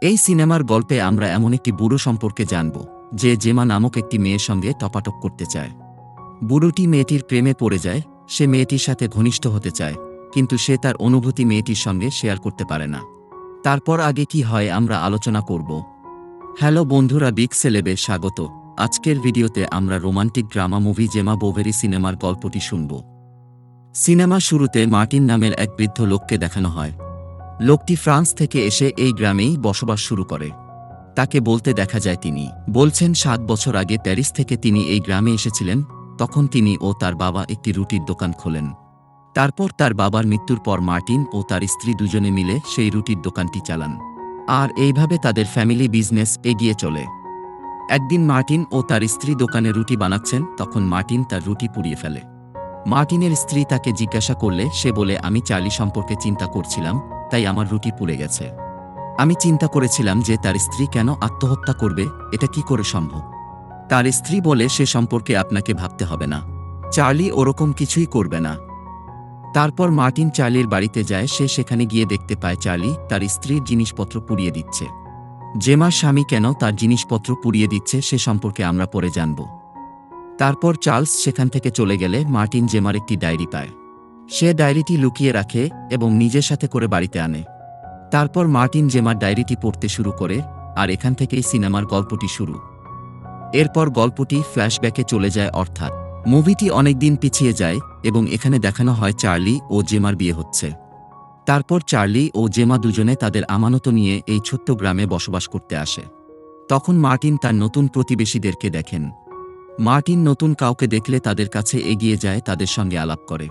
এই সিনেমার গল্পে আমরা এমন একটি বুড়ো সম্পর্কে জানব যে জেমা নামক একটি মেয়ের সঙ্গে টপাটপ করতে চায়। বুড়োটি মেয়েটির প্রেমে পড়ে যায়, সে মেয়েটির সাথে ঘনিষ্ঠ হতে চায়, কিন্তু সে তার অনুভূতি মেয়েটির সঙ্গে শেয়ার করতে পারে না। তারপর আগে কি হয় আমরা আলোচনা করব। হ্যালো বন্ধুরা, বিগ সেলেবে স্বাগত। আজকের ভিডিওতে আমরা romantic drama movie Gemma Boveri সিনেমার গল্পটি শুনব। সিনেমা শুরুতে মার্টিন নামের এক বৃদ্ধ লোককে দেখানো হয়। লোকটি ফ্রান্স থেকে এসে এই গ্রামেই বসবাস শুরু করে। তাকে বলতে দেখা যায় তিনি বলছেন 7 বছর আগে প্যারিস থেকে তিনি এই গ্রামে এসেছিলেন। তখন তিনি ও তার বাবা একটি রুটির দোকান খোলেন। তারপর তার বাবার মৃত্যুর পর মার্টিন ও তার স্ত্রী দুজনে মিলে সেই রুটির দোকানটি চালান, আর এইভাবে তাদের ফ্যামিলি বিজনেস এগিয়ে চলে। একদিন মার্টিন ও তার স্ত্রী দোকানে রুটি বানাচ্ছেন, তখন মার্টিন তার রুটি পুড়িয়ে ফেলে। মার্টিনের স্ত্রী তাকে জিজ্ঞাসা করলে সে বলে, আমি চার্লি সম্পর্কে চিন্তা করছিলাম, তাই আমার রুটি পুড়ে গেছে। আমি চিন্তা করেছিলাম যে তার স্ত্রী কেন আত্মহত্যা করবে, এটা কি করে সম্ভব। তার স্ত্রী বলে, সে সম্পর্কে আপনাকে ভাবতে হবে না, চার্লি ওরকম কিছুই করবে না। তারপর মার্টিন চার্লির বাড়িতে যায়। সে সেখানে গিয়ে দেখতে পায় চার্লি তার স্ত্রীর জিনিসপত্র পুড়িয়ে দিচ্ছে। জেমার স্বামী কেন তার জিনিসপত্র পুড়িয়ে দিচ্ছে সে সম্পর্কে আমরা পরে জানব। তারপর চার্লস সেখান থেকে চলে গেলে মার্টিন জেমার একটি ডায়েরি পায়। সে ডায়েরিটি লুকিয়ে রাখে এবং নিজের সাথে করে বাড়িতে আনে। তারপর মার্টিন জেমার ডায়েরিটি পড়তে শুরু করে, আর এখান থেকেই সিনেমার গল্পটি শুরু। এরপর গল্পটি ফ্ল্যাশব্যাকে চলে যায়, অর্থাৎ মুভিটি অনেকদিন পিছিয়ে যায় এবং এখানে দেখানো হয় চার্লি ও জেমার বিয়ে হচ্ছে। তারপর চার্লি ও জেমা দুজনে তাদের আমানত নিয়ে এই ছোট্ট গ্রামে বসবাস করতে আসে। তখন মার্টিন তার নতুন প্রতিবেশীদেরকে দেখেন। মার্টিন নতুন কাউকে দেখলে তাদের কাছে এগিয়ে যায়, তাদের সঙ্গে আলাপ করে।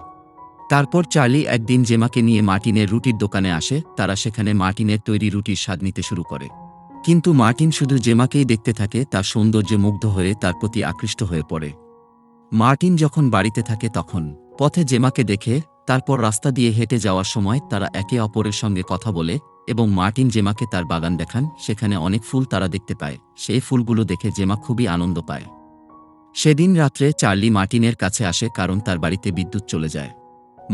তারপর চার্লি একদিন জেমাকে নিয়ে মার্টিনের রুটির দোকানে আসে। তারা সেখানে মার্টিনের তৈরি রুটির স্বাদ নিতে শুরু করে। কিন্তু মার্টিন শুধু জেমাকেই দেখতে থাকে, তার সৌন্দর্যে মুগ্ধ হয়ে তার প্রতি আকৃষ্ট হয়ে পড়ে। মার্টিন যখন বাড়িতে থাকে তখন পথে জেমাকে দেখে। তারপর রাস্তা দিয়ে হেঁটে যাওয়ার সময় তারা একে অপরের সঙ্গে কথা বলে এবং মার্টিন জেমাকে তার বাগান দেখান। সেখানে অনেক ফুল তারা দেখতে পায়। সেই ফুলগুলো দেখে জেমা খুবই আনন্দ পায়। সেদিন রাত্রে চার্লি মার্টিনের কাছে আসে, কারণ তার বাড়িতে বিদ্যুৎ চলে যায়।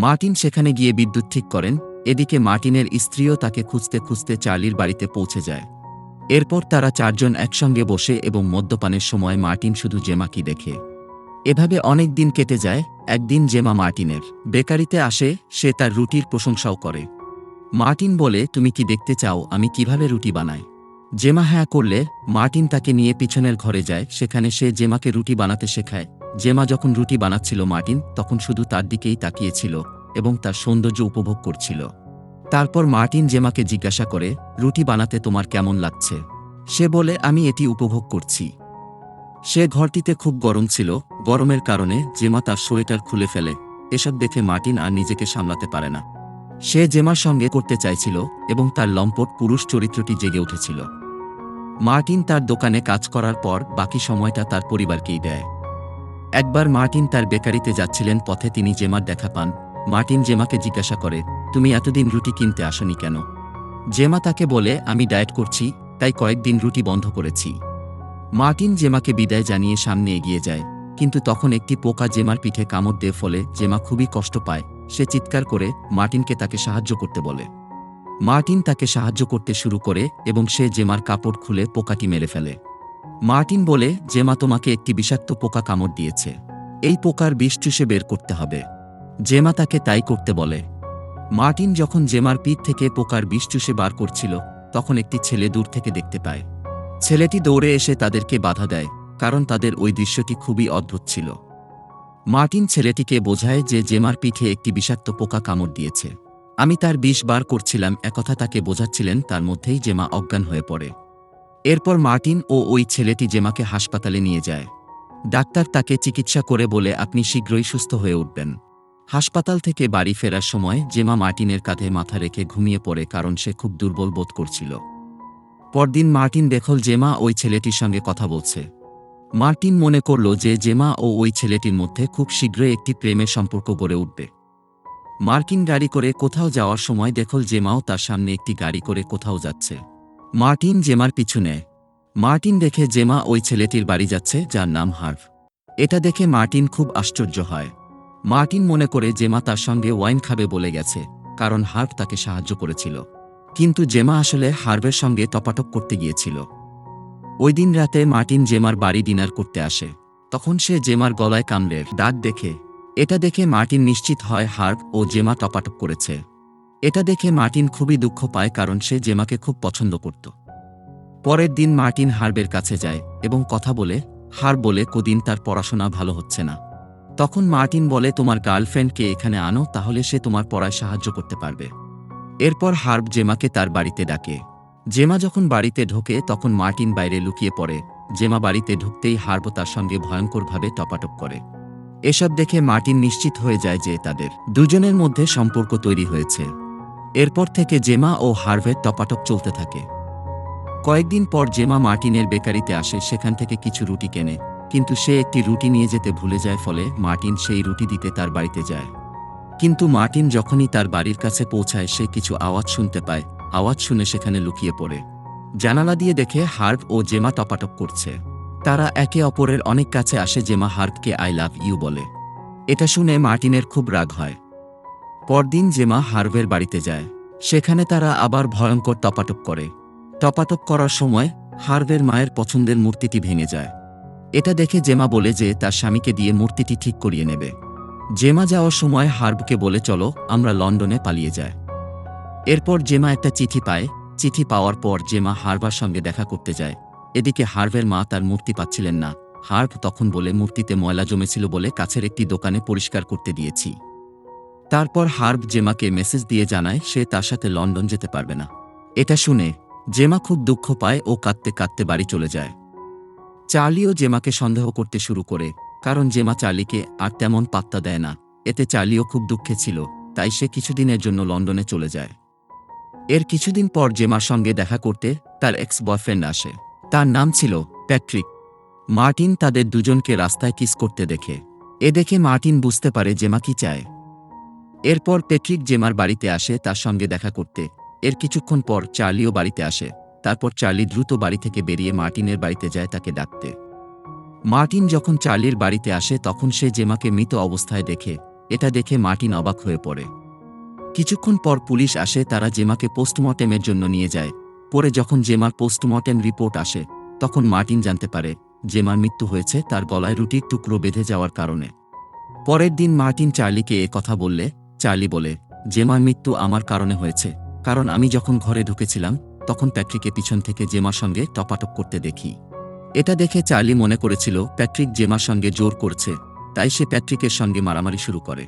মার্টিন সেখানে গিয়ে বিদ্যুৎ ঠিক করেন। এদিকে মার্টিনের স্ত্রীও তাকে খুঁজতে খুঁজতে চার্লির বাড়িতে পৌঁছে যায়। এরপর তারা চারজন একসঙ্গে বসে এবং মদ্যপানের সময় মার্টিন শুধু জেমাকে দেখে। এভাবে অনেক দিন কেটে যায়। একদিন জেমা মার্টিনের বেকারিতে আসে। সে তার রুটির প্রশংসাও করে। মার্টিন বলে, তুমি কি দেখতে চাও আমি কিভাবে রুটি বানাই? জেমা হ্যাঁ করলে মার্টিন তাকে নিয়ে পিছনের ঘরে যায়। সেখানে সে জেমাকে রুটি বানাতে শেখায়। জেমা যখন রুটি বানাচ্ছিল মার্টিন তখন শুধু তার দিকেই তাকিয়েছিল এবং তার সৌন্দর্য উপভোগ করছিল। তারপর মার্টিন জেমাকে জিজ্ঞাসা করে, রুটি বানাতে তোমার কেমন লাগছে? সে বলে, আমি এটি উপভোগ করছি। সে ঘরটিতে খুব গরম ছিল। গরমের কারণে জেমা তার সোয়েটার খুলে ফেলে। এসব দেখে মার্টিন আর নিজেকে সামলাতে পারে না। সে জেমার সঙ্গে করতে চাইছিল এবং তার লম্পট পুরুষ চরিত্রটি জেগে উঠেছিল। মার্টিন তার দোকানে কাজ করার পর বাকি সময়টা তার পরিবারকেই দেয়। একবার মার্টিন তার বেকারিতে যাচ্ছিলেন, পথে তিনি জেমার দেখা পান। মার্টিন জেমাকে জিজ্ঞাসা করে, তুমি এতদিন রুটি কিনতে আসনি কেন? জেমা তাকে বলে, আমি ডায়েট করছি, তাই কয়েকদিন রুটি বন্ধ করেছি। মার্টিন জেমাকে বিদায় জানিয়ে সামনে এগিয়ে যায়, কিন্তু তখন একটি পোকা জেমার পিঠে কামড় দিয়ে ফলে জেমা খুবই কষ্ট পায়। সে চিৎকার করে মার্টিনকে তাকে সাহায্য করতে বলে। মার্টিন তাকে সাহায্য করতে শুরু করে এবং সে জেমার কাপড় খুলে পোকাটি মেরে ফেলে। মার্টিন বলে, জেমা তোমাকে একটি বিষাক্ত পোকা কামড় দিয়েছে, এই পোকার বিষ চুষে বের করতে হবে। জেমা তাকে তাই করতে বলে। মার্টিন যখন জেমার পিঠ থেকে পোকার বিষ চুষে বার করছিল তখন একটি ছেলে দূর থেকে দেখতে পায়। ছেলেটি দৌড়ে এসে তাদেরকে বাধা দেয়, কারণ তাদের ওই দৃশ্যটি খুবই অদ্ভুত ছিল। মার্টিন ছেলেটিকে বোঝায় যে জেমার পিঠে একটি বিষাক্ত পোকা কামড় দিয়েছে। আমি তার বিষ বার করছিলাম, একথা তাকে বোঝাচ্ছিলেন। তার মধ্যেই জেমা অজ্ঞান হয়ে পড়ে। এরপর মার্টিন ও ওই ছেলেটি জেমাকে হাসপাতালে নিয়ে যায়। ডাক্তার তাকে চিকিৎসা করে বলে, আপনি শীঘ্রই সুস্থ হয়ে উঠবেন। হাসপাতাল থেকে বাড়ি ফেরার সময় জেমা মার্টিনের কাঁধে মাথা রেখে ঘুমিয়ে পড়ে, কারণ সে খুব দুর্বল বোধ করছিল। পরদিন মার্টিন দেখল জেমা ওই ছেলেটির সঙ্গে কথা বলছে। মার্টিন মনে করল যে জেমা ও ওই ছেলেটির মধ্যে খুব শীঘ্রই একটি প্রেমের সম্পর্ক গড়ে উঠবে। মার্টিন গাড়ি করে কোথাও যাওয়ার সময় দেখল জেমাও তার সামনে একটি গাড়ি করে কোথাও যাচ্ছে। মার্টিন জেমার পিছু নেয়। মার্টিন দেখে জেমা ওই ছেলেটির বাড়ি যাচ্ছে, যার নাম হার্ভ। এটা দেখে মার্টিন খুব আশ্চর্য হয়। মার্টিন মনে করে জেমা তার সঙ্গে ওয়াইন খাবে বলে গেছে, কারণ হার্ভ তাকে সাহায্য করেছিল। কিন্তু জেমা আসলে হার্ভের সঙ্গে টপাটপ করতে গিয়েছিল। ওই দিন রাতে মার্টিন জেমার বাড়ি ডিনার করতে আসে। তখন সে জেমার গলায় কামড়ের দাগ দেখে। এটা দেখে মার্টিন নিশ্চিত হয় হার্ভ ও জেমা টপাটপ করেছে। এটা দেখে মার্টিন খুবই দুঃখ পায়, কারণ সে জেমাকে খুব পছন্দ করত। পরের দিন মার্টিন হার্ভের কাছে যায় এবং কথা বলে। হার্ভ বলে কদিন তার পড়াশোনা ভালো হচ্ছে না। তখন মার্টিন বলে, তোমার গার্লফ্রেন্ডকে এখানে আনো, তাহলে সে তোমার পড়ায় সাহায্য করতে পারবে। এরপর হার্ভ জেমাকে তার বাড়িতে ডাকে। জেমা যখন বাড়িতে ঢোকে তখন মার্টিন বাইরে লুকিয়ে পড়ে। জেমা বাড়িতে ঢুকতেই হার্ভ তার সঙ্গে ভয়ঙ্করভাবে টপাটপ করে। এসব দেখে মার্টিন নিশ্চিত হয়ে যায় যে তাদের দুজনের মধ্যে সম্পর্ক তৈরি হয়েছে। এরপর থেকে জেমা ও হার্ভের টপাটপ চলতে থাকে। কয়েকদিন পর জেমা মার্টিনের বেকারিতে আসে, সেখান থেকে কিছু রুটি কেনে, কিন্তু সে একটি রুটি নিয়ে যেতে ভুলে যায়। ফলে মার্টিন সেই রুটি দিতে তার বাড়িতে যায়। কিন্তু মার্টিন যখনই তার বাড়ির কাছে পৌঁছায় সে কিছু আওয়াজ শুনতে পায়। আওয়াজ শুনে সেখানে লুকিয়ে পড়ে। জানালা দিয়ে দেখে হার্ভ ও জেমা টপাটপ করছে। তারা একে অপরের অনেক কাছে আসে। জেমা হার্ভকে আই লাভ ইউ বলে। এটা শুনে মার্টিনের খুব রাগ হয়। পরদিন জেমা হার্ভের বাড়িতে যায়। সেখানে তারা আবার ভয়ঙ্কর টপাটপ করে। টপাটপ করার সময় হার্ভের মায়ের পছন্দের মূর্তিটি ভেঙে যায়। এটা দেখে জেমা বলে যে তার স্বামীকে দিয়ে মূর্তিটি ঠিক করিয়ে নেবে। জেমা যাওয়ার সময় হার্ভকে বলে, চলো আমরা লন্ডনে পালিয়ে যাই। এরপর জেমা একটা চিঠি পায়। চিঠি পাওয়ার পর জেমা হার্ভার সঙ্গে দেখা করতে যায়। এদিকে হার্ভের মা তার মূর্তি পাচ্ছিলেন না। হার্ভ তখন বলে, মূর্তিতে ময়লা জমেছিল বলে কাছের একটি দোকানে পরিষ্কার করতে দিয়েছি। তারপর হার্ভ জেমাকে মেসেজ দিয়ে জানায় সে তার সাথে লন্ডন যেতে পারবে না। এটা শুনে জেমা খুব দুঃখ পায় ও কাঁদতে কাঁদতে বাড়ি চলে যায়। চার্লিও জেমাকে সন্দেহ করতে শুরু করে, কারণ জেমা চার্লিকে আর তেমন পাত্তা দেয় না। এতে চার্লিও খুব দুঃখে ছিল, তাই সে কিছুদিনের জন্য লন্ডনে চলে যায়। এর কিছুদিন পর জেমার সঙ্গে দেখা করতে তার এক্স বয়ফ্রেন্ড আসে। তার নাম ছিল প্যাট্রিক। মার্টিন তাদের দুজনকে রাস্তায় কিস করতে দেখে। এ দেখে মার্টিন বুঝতে পারে জেমা কি চায়। এরপর প্যাট্রিক জেমার বাড়িতে আসে তার সঙ্গে দেখা করতে। এর কিছুক্ষণ পর চার্লিও বাড়িতে আসে। তারপর চার্লি দ্রুত বাড়ি থেকে বেরিয়ে মার্টিনের বাড়িতে যায় তাকে ডাকতে। মার্টিন যখন চার্লির বাড়িতে আসে তখন সে জেমাকে মৃত অবস্থায় দেখে। এটা দেখে মার্টিন অবাক হয়ে পড়ে। কিছুক্ষণ পর পুলিশ আসে, তারা জেমাকে পোস্টমর্টেমের জন্য নিয়ে যায়। পরে যখন জেমার পোস্টমর্টেম রিপোর্ট আসে তখন মার্টিন জানতে পারে জেমার মৃত্যু হয়েছে তার গলায় রুটির টুকরো বেঁধে যাওয়ার কারণে। পরের দিন মার্টিন চার্লিকে এ কথা বললে চার্লি বলে, জেমার মৃত্যু আমার কারণে হয়েছে, কারণ আমি যখন ঘরে ঢুকেছিলাম তখন প্যাট্রিকে পিছন থেকে জেমার সঙ্গে টপাটপ করতে দেখি। এটা দেখে চার্লি মনে করেছিল প্যাট্রিক জেমার সঙ্গে জোর করছে, তাই সে প্যাট্রিকের সঙ্গে মারামারি শুরু করে।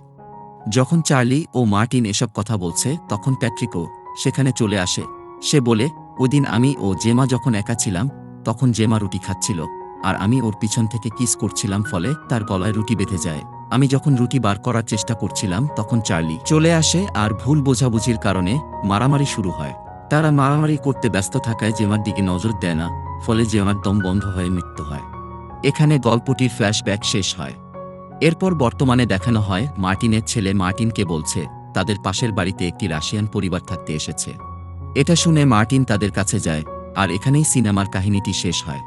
যখন চার্লি ও মার্টিন এসব কথা বলছে তখন প্যাট্রিকও সেখানে চলে আসে। সে বলে, ওইদিন আমি ও জেমা যখন একা ছিলাম তখন জেমা রুটি খাচ্ছিল আর আমি ওর পিছন থেকে কিস করছিলাম, ফলে তার গলায় রুটি বেঁধে যায়। আমি যখন রুটি বার করার চেষ্টা করছিলাম তখন চার্লি চলে আসে আর ভুল বোঝাবুঝির কারণে মারামারি শুরু হয়। তারা মারামারি করতে ব্যস্ত থাকায় জেমার দিকে নজর দেয় না, ফলে জেমার দম বন্ধ হয়ে মৃত্যু হয়। এখানে গল্পটির ফ্ল্যাশব্যাক শেষ হয়। এরপর বর্তমানে দেখানো হয় মার্টিনের ছেলে মার্টিনকে বলছে তাদের পাশের বাড়িতে একটি রাশিয়ান পরিবার থাকতে এসেছে। এটা শুনে মার্টিন তাদের কাছে যায় আর এখানেই সিনেমার কাহিনীটি শেষ হয়।